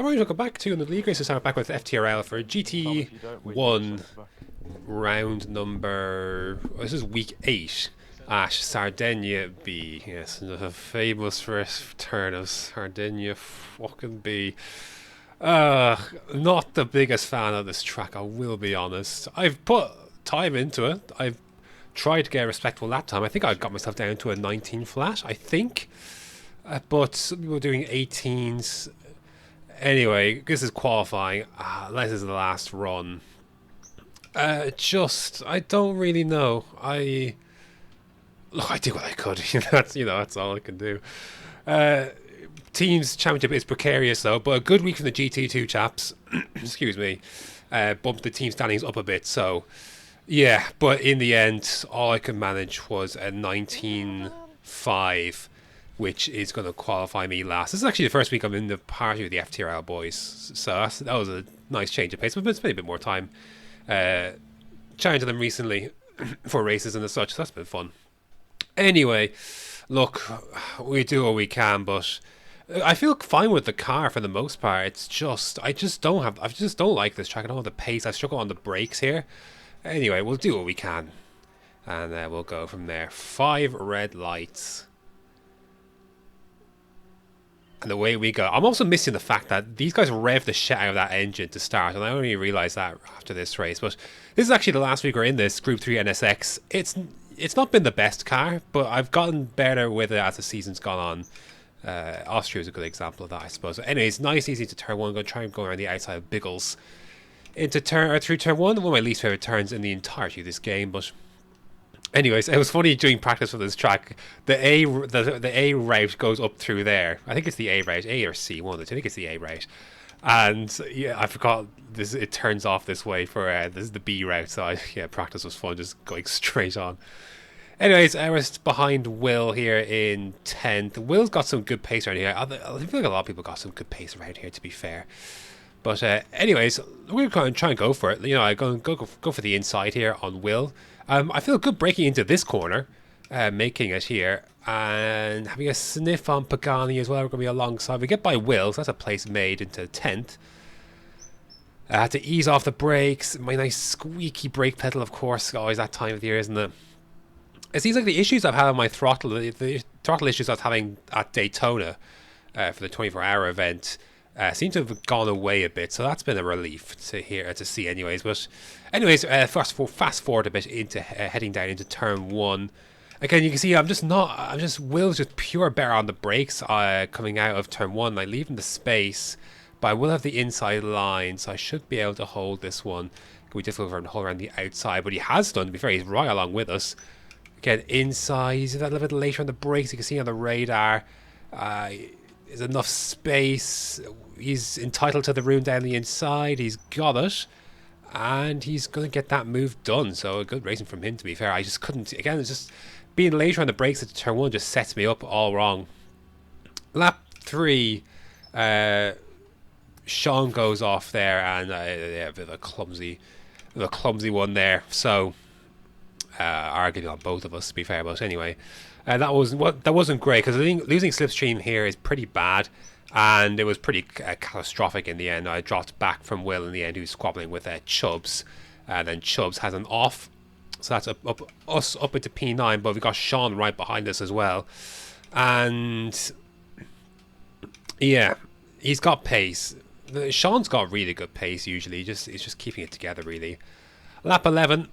I'm ready to go back to the league race. Start back with FTRL for GT1 round number. Oh, this is week 8 at Sardegna B. Yes, the famous return of Sardegna fucking B. Not the biggest fan of this track, I will be honest. I've put time into it. I've tried to get a respectable lap time. I think I got myself down to a 19 flat, I think. But some people were doing 18s. Anyway, this is qualifying. This is the last run. I don't really know. I did what I could. That's all I can do. Teams championship is precarious though, but a good week from the GT2 chaps. Excuse me. Bumped the team standings up a bit. So, yeah. But in the end, all I could manage was a 19.5. Which is going to qualify me last. This is actually the first week I'm in the party with the FTRL boys, so that was a nice change of pace. But it's been a bit more time challenging them recently for races and such, so that's been fun. Anyway, look, we do what we can, but I feel fine with the car for the most part. It's just I just don't like this track. I don't have the pace. I struggle on the brakes here. Anyway, we'll do what we can, and we'll go from there. 5 red lights. And the way we go, I'm also missing the fact that these guys rev the shit out of that engine to start, and I only realised that after this race. But this is actually the last week we're in this Group 3 NSX. It's not been the best car, but I've gotten better with it as the season's gone on. Austria is a good example of that, I suppose. So anyways, nice, easy to turn 1. I'm going to try and go around the outside of Biggles through turn 1. One of my least favourite turns in the entirety of this game, but anyways, it was funny doing practice for this track. The A route goes up through there. I think it's the A route, A or C, one of the two. I think it's the A route. And yeah, I forgot this. It turns off this way for this is the B route. So practice was fun, just going straight on. Anyways, I was behind Will here in 10th. Will's got some good pace around here. I feel like a lot of people got some good pace around here, to be fair. But anyways, we're going to try and go for it. I go for the inside here on Will. I feel good breaking into this corner, making it here, and having a sniff on Pagani as well. We're going to be alongside. We get by Will, so that's a place made into 10th. I had to ease off the brakes. My nice squeaky brake pedal, of course, always that time of the year, isn't it? It seems like the issues I've had on my throttle, the throttle issues I was having at Daytona for the 24-hour event, seem to have gone away a bit, so that's been a relief to see anyways. But anyways, fast forward a bit into heading down into turn 1. Again, you can see Will's just pure better on the brakes coming out of turn 1, like leaving the space, but I will have the inside line, so I should be able to hold this one. It can be difficult for him to hold around the outside, but he has done, to be fair, he's right along with us. Again, inside, he's a little bit later on the brakes, you can see on the radar. There's enough space. He's entitled to the room down the inside. He's got it. And he's going to get that move done. So a good racing from him, to be fair. I just couldn't. Again, it's just being later on the brakes at turn 1 just sets me up all wrong. Lap 3. Sean goes off there. And a bit of a clumsy one there. So arguing on both of us, to be fair. But anyway. That wasn't great, because losing slipstream here is pretty bad, and it was pretty catastrophic in the end. I dropped back from Will in the end, who was squabbling with Chubbs, and then Chubbs has an off, so that's us up into P9, but we got Sean right behind us as well, and yeah, he's got pace. Sean's got really good pace usually. He's just keeping it together really. Lap 11.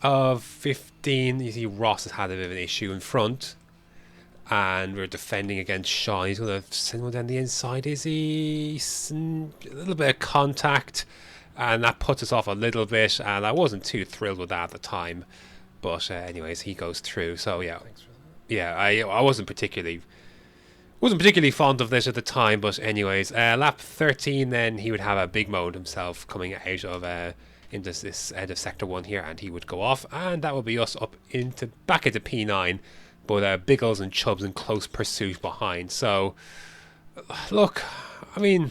Of 15, you see Ross has had a bit of an issue in front, and we're defending against Sean. He's going to send one down the inside, is he? A little bit of contact, and that puts us off a little bit, and I wasn't too thrilled with that at the time, but anyways, he goes through. So I wasn't particularly fond of this at the time, but anyways, lap 13, then he would have a big mode himself coming out of into this end of sector 1 here, and he would go off, and that would be us back into P9, but Biggles and Chubbs in close pursuit behind. So look, I mean,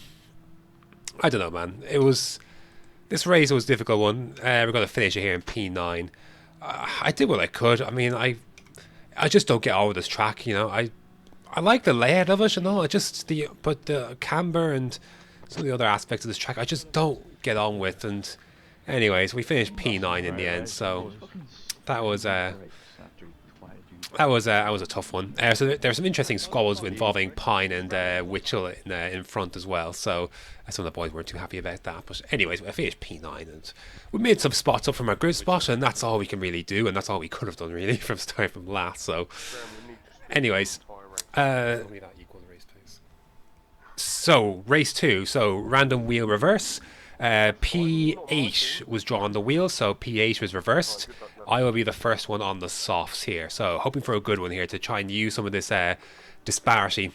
I don't know, man. This race was a difficult one. We're going to finish it here in P9. I did what I could. I mean, I just don't get over this track. I like the layout of it and all. But the camber and some of the other aspects of this track I just don't get on with. And anyways, we finished P9 in the end, so that was that was a tough one. So there's some interesting squabbles involving Pine and Witchell in front as well. So some of the boys weren't too happy about that. But anyways, we finished P9 and we made some spots up from our grid spot, and that's all we can really do, and that's all we could have done really from starting from last. So, anyways, so race 2. So random wheel reverse. P8 was drawn on the wheel, so P8 was reversed. I will be the first one on the softs here, so hoping for a good one here to try and use some of this disparity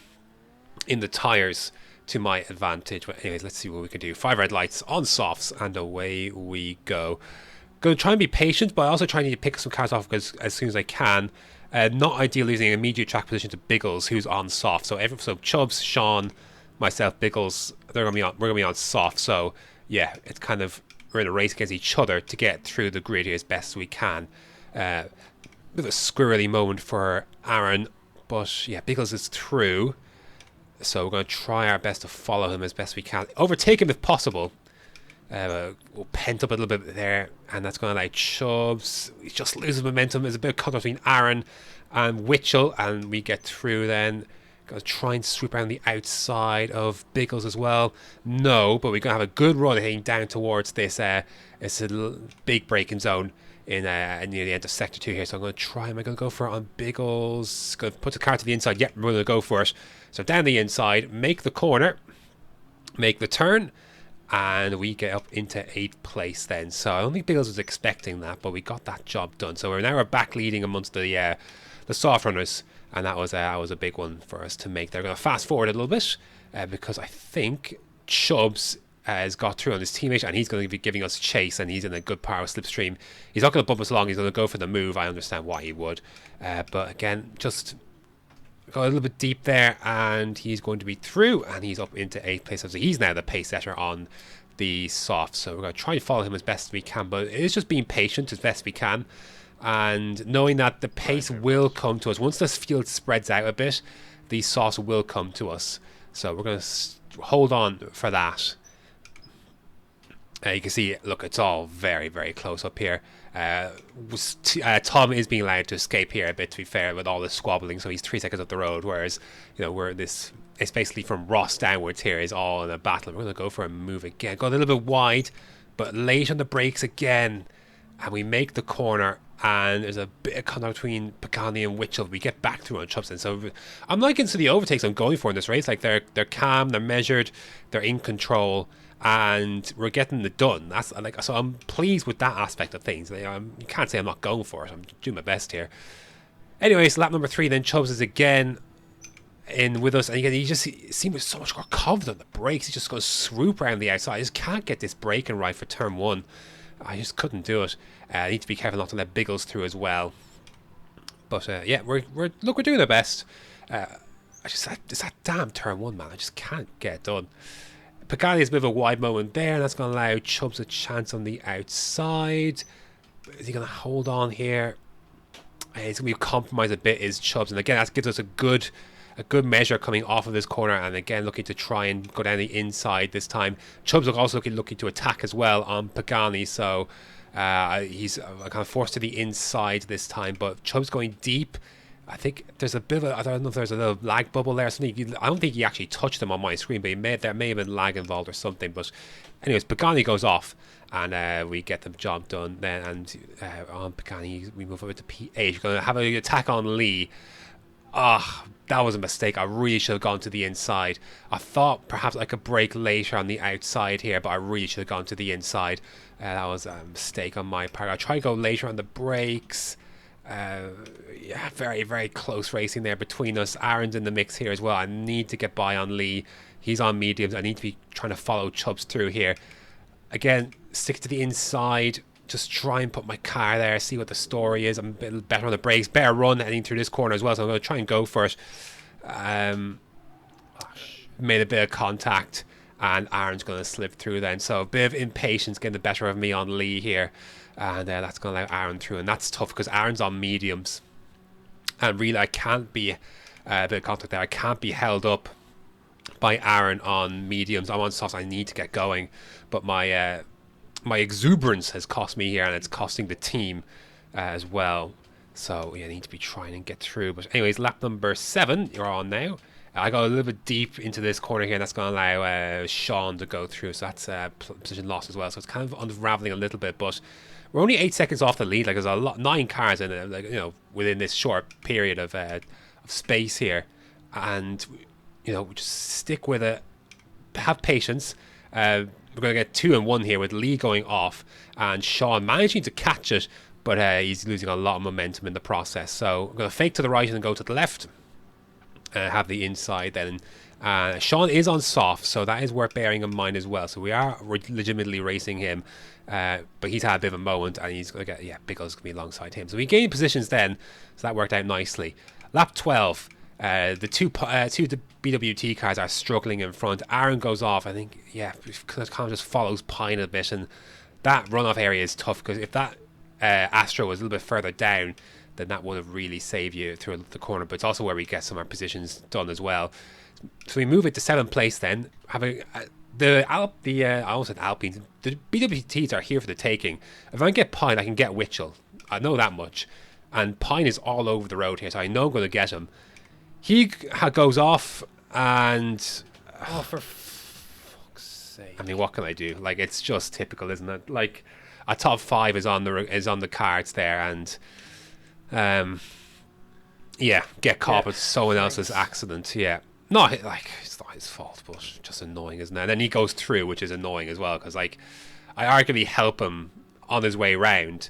in the tyres to my advantage. But anyways, let's see what we can do. 5 red lights on softs, and away we go. Going to try and be patient, but I also try to pick some cars off as soon as I can. Not ideal losing immediate track position to Biggles, who's on soft. So Chubbs, Sean, myself, Biggles, we're gonna be on soft. So yeah, it's kind of, we're in a race against each other to get through the grid here as best we can. Bit of a squirrely moment for Aaron, but yeah, Biggles is through. So we're going to try our best to follow him as best we can. Overtake him if possible. We'll pent up a little bit there, and that's going to allow Chubbs. He just loses momentum. There's a bit of contact between Aaron and Witchell, and we get through then. Going to try and swoop around the outside of Biggles as well. No, but we're going to have a good run heading down towards this big braking zone in near the end of sector 2 here. So I'm going to try. Am I going to go for it on Biggles? Going to put the car to the inside. Yep, we're going to go for it. So down the inside, make the corner, make the turn, and we get up into 8th place then. So I don't think Biggles was expecting that, but we got that job done. So we're back leading amongst the soft runners. And that was a big one for us to make. They're going to fast forward a little bit because I think Chubbs has got through on his teammate, and he's going to be giving us chase, and he's in a good power slipstream. He's not going to bump us along. He's going to go for the move. I understand why he would. But again, just got a little bit deep there, and he's going to be through, and he's up into 8th place. So he's now the pace setter on the soft. So we're going to try and follow him as best we can, but it is just being patient as best we can. And knowing that the pace will come to us. Once this field spreads out a bit, these softs will come to us. So we're going to hold on for that. You can see, look, it's all very, very close up here. Tom is being allowed to escape here a bit, to be fair, with all the squabbling. So he's 3 seconds up the road, whereas, it's basically from Ross downwards here is all in a battle. We're going to go for a move again. Go a little bit wide, but late on the brakes again. And we make the corner, and there's a bit of contact between Pagani and Witchell. We get back through on Chubbs. So I'm liking the overtakes I'm going for in this race. Like they're calm, they're measured, they're in control, and we're getting it done. So I'm pleased with that aspect of things. You can't say I'm not going for it. I'm doing my best here. Anyways, lap number 3, then Chubbs is again in with us, and again, he just seems so much more confident on the brakes. He just goes swoop around the outside. I just can't get this braking right for turn 1. I just couldn't do it. I need to be careful not to let Biggles through as well. But yeah, we're doing our best. It's that damn turn 1, man. I just can't get it done. Pagani has a bit of a wide moment there, and that's going to allow Chubbs a chance on the outside. Is he going to hold on here? It's going to be compromised a bit, is Chubbs. And again, that gives us a good measure coming off of this corner, and again looking to try and go down the inside this time. Chubbs also looking to attack as well on Pagani, so he's kind of forced to the inside this time, but Chubbs going deep. I think there's a bit of I don't know if there's a little lag bubble there or something. I don't think he actually touched him on my screen, but there may have been lag involved or something. But anyways, Pagani goes off, and we get the job done then. And on Pagani, we move over to P8. We're going to have an attack on Lee. That was a mistake. I really should have gone to the inside. I thought perhaps I could brake later on the outside here, but I really should have gone to the inside. That was a mistake on my part. I tried to go later on the brakes. Yeah, very, very close racing there between us. Aaron's in the mix here as well. I need to get by on Lee. He's on mediums. I need to be trying to follow Chubbs through here. Again, stick to the inside. Just try and put my car there, see what the story is. I'm a bit better on the brakes, better run heading through this corner as well, so I'm going to try and go for it. Made a bit of contact, and Aaron's going to slip through then. So a bit of impatience getting the better of me on Lee here, and that's going to allow Aaron through, and that's tough because Aaron's on mediums, and really I can't be a bit of contact there. I can't be held up by Aaron on mediums. I'm on softs. I need to get going, but my exuberance has cost me here, and it's costing the team as well. So yeah, I need to be trying and get through. But anyways, lap number 7, you're on now. I got a little bit deep into this corner here, and that's going to allow Sean to go through. So that's position loss as well. So it's kind of unraveling a little bit, but we're only 8 seconds off the lead. Like there's a lot, 9 cars in it, like, you know, within this short period of space here, and you know, we just stick with it. Have patience. We're going to get 2 and 1 here with Lee going off and Sean managing to catch it, but he's losing a lot of momentum in the process. So I'm going to fake to the right and go to the left. Have the inside then. Sean is on soft, so that is worth bearing in mind as well. So we are legitimately racing him, but he's had a bit of a moment, and he's going to get, yeah, Biggles going to be alongside him. So we gained positions then, so that worked out nicely. Lap 12, the two BWT cars are struggling in front. Aaron goes off, I think, yeah, kind of just follows Pine a bit, and that runoff area is tough, because if that Astro was a little bit further down, then that would have really saved you through the corner. But it's also where we get some of our positions done as well. So we move it to 7th place then. Having I almost said Alpines. The BWTs are here for the taking. If I get Pine, I can get Witchell. I know that much. And Pine is all over the road here, so I know I'm going to get him. He goes off, and oh, for fuck's sake! I mean, what can I do? Like, it's just typical, isn't it? Like, a top 5 is on the cards there, and yeah, get caught with someone else's accident. Yeah, not like it's not his fault, but just annoying, isn't it? And then he goes through, which is annoying as well, because like I arguably help him on his way round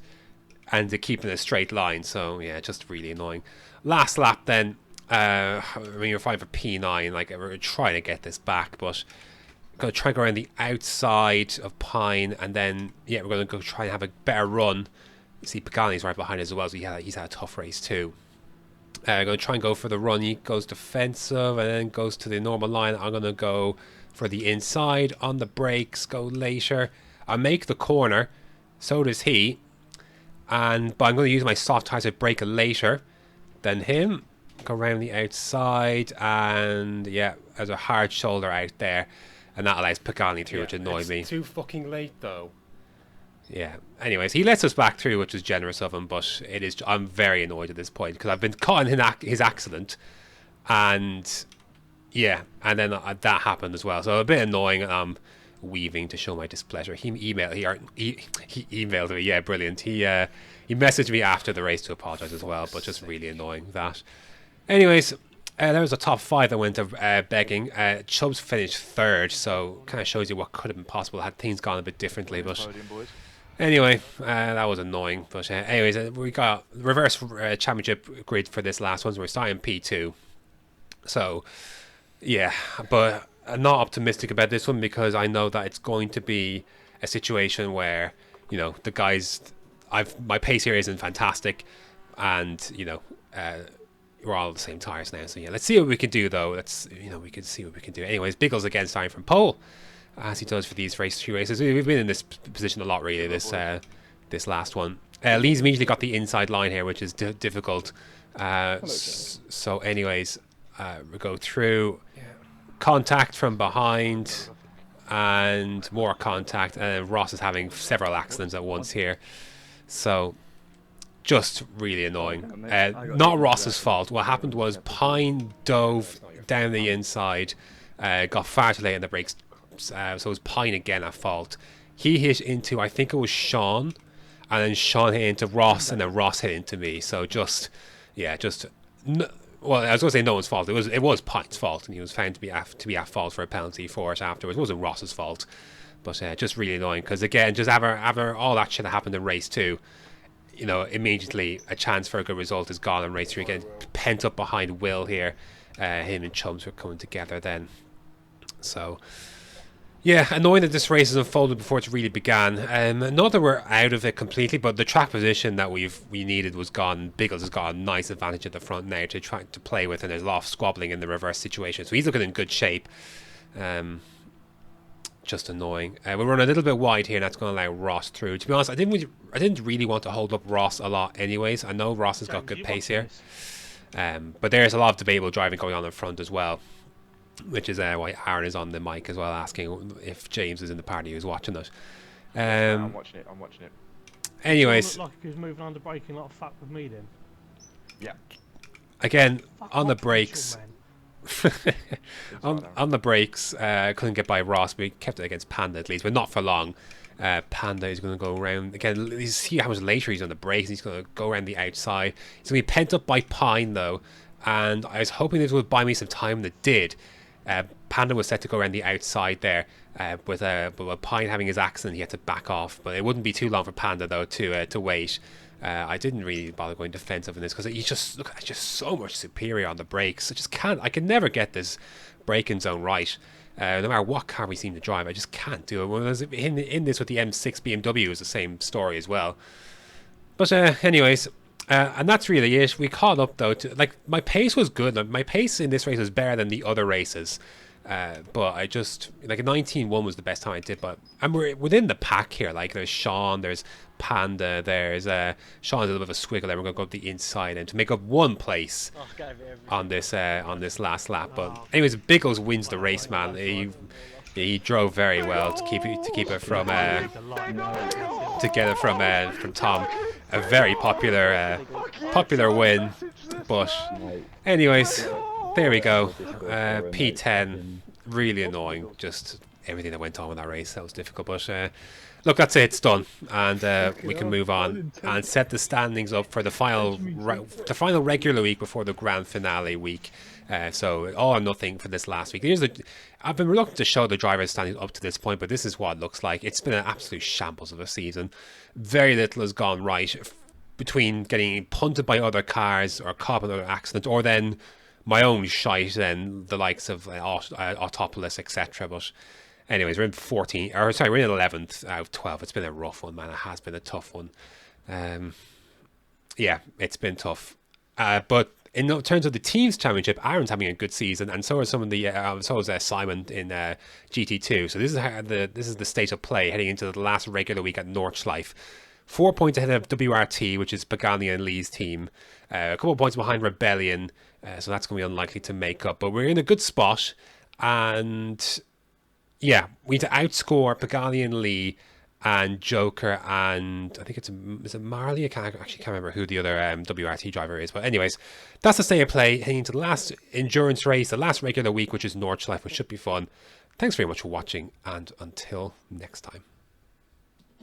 and to keep in a straight line. So yeah, just really annoying. Last lap then. I mean, you're fine for P9. Like, we're trying to get this back, but we're going to try and go around the outside of Pine, and then yeah, we're going to go try and have a better run. You see, Pagani's right behind us as well, so he's had a tough race too. I'm going to try and go for the run. He goes defensive and then goes to the normal line. I'm going to go for the inside on the brakes, go later. I make the corner, so does he. But I'm going to use my soft tires to brake later than him. Go around the outside, and yeah, there's a hard shoulder out there, and that allows Pagani through, which annoys me. Too fucking late though. Yeah. Anyways, he lets us back through, which is generous of him, but it is. I'm very annoyed at this point because I've been caught in his accident, and yeah, and then that happened as well. So a bit annoying. Weaving to show my displeasure. He emailed me. Yeah, brilliant. He messaged me after the race to apologise as well, but just really annoying that. Anyways, there was a top 5 that went to begging. Chubbs finished 3rd, so kind of shows you what could have been possible had things gone a bit differently. But anyway, that was annoying. But anyways, we got reverse championship grid for this last one, so we're starting P2. So yeah, but I'm not optimistic about this one because I know that it's going to be a situation where, you know, the guys, my pace here isn't fantastic, and you know, we're all the same tires now. So yeah, let's see what we can do though. We can see what we can do. Anyways, Biggles again starting from pole, as he does for these three races. We've been in this position a lot really. This last one. Lee's immediately got the inside line here, which is difficult. So anyways, we go through. Contact from behind, and more contact, and Ross is having several accidents at once here, so just really annoying. Not Ross's fault. What happened was Pine dove down the inside, got far too late in the brakes, so it was Pine again at fault. He hit into, I think it was Sean, and then Sean hit into Ross, and then Ross hit into me. So well, I was going to say no one's fault. It was Pine's fault, and he was found to be at fault for a penalty for it afterwards. It wasn't Ross's fault, but just really annoying because again, just after all that shit that happened in race 2, you know, immediately a chance for a good result is gone in race 3. Again, pent up behind Will here. Him and Chums were coming together then. So yeah, annoying that this race has unfolded before it really began. Not that we're out of it completely, but the track position that we needed was gone. Biggles has got a nice advantage at the front now to try to play with, and there's a lot of squabbling in the reverse situation. So he's looking in good shape. Just annoying. We're running a little bit wide here, and that's going to allow Ross through. To be honest, I didn't really want to hold up Ross a lot anyways. I know Ross has got good pace here. But there's a lot of debatable driving going on in front as well. which is why Aaron is on the mic as well, asking if James is in the party who's watching it. I'm watching it. I'm watching it. Anyways, Looked like he was moving under braking a lot of fat with me then. Yeah. again, Fuck on the off, brakes. Mitchell, man. On the brakes, couldn't get by Ross. We kept it against Panda at least, but not for long. Panda is going to go around again. You see how much later he's on the brakes. He's going to go around the outside. He's going to be pent up by Pine though, and I was hoping this would buy me some time. That did. Panda was set to go around the outside there, but with Pine having his accident, he had to back off. But it wouldn't be too long for Panda though to wait. I didn't really bother going defensive in this because he's just so much superior on the brakes. I can never get this braking zone right. No matter what car we seem to drive, I just can't do it. When I was in this with the M6 BMW, it was the same story as well. But anyways, and that's really it. We caught up though. My pace was good. My pace in this race was better than the other races. But I just a 19.1 was the best time I did. But we're within the pack here. Like there's Sean, there's Panda, there's Sean's a little bit of a squiggle there. We're gonna go up the inside and to make up one place on this last lap. But anyways, Biggles wins the race, man. He drove very well to keep it from to get it from Tom. A very popular win. But anyways, there we go. P10, really annoying. Just everything that went on with that race, that was difficult. But look, that's it. It's done, and we can move on and set the standings up for the final regular week before the grand finale week. So all or nothing for this last week. I've been reluctant to show the drivers standings up to this point, but this is what it looks like. It's been an absolute shambles of a season. Very little has gone right between getting punted by other cars or caught in another accident, or then my own shite and the likes of Autopolis, etc. But anyways, we're in 14, or sorry, we're in 11th out of 12. It's been a rough one, man. It has been a tough one. Yeah, it's been tough. But in terms of the teams championship, Aaron's having a good season, and so are some of the so is Simon in GT2. So this is the state of play heading into the last regular week at Nordschleife. 4 points ahead of WRT, which is Pagani and Lee's team. A couple of points behind Rebellion, so that's going to be unlikely to make up. But we're in a good spot, and yeah, we need to outscore Pagani and Lee and Joker, and I think is it Marley? I can't remember who the other WRT driver is. But anyways, that's the state of play heading into the last endurance race, the last regular week, which is Nordschleife, which should be fun. Thanks very much for watching, and until next time.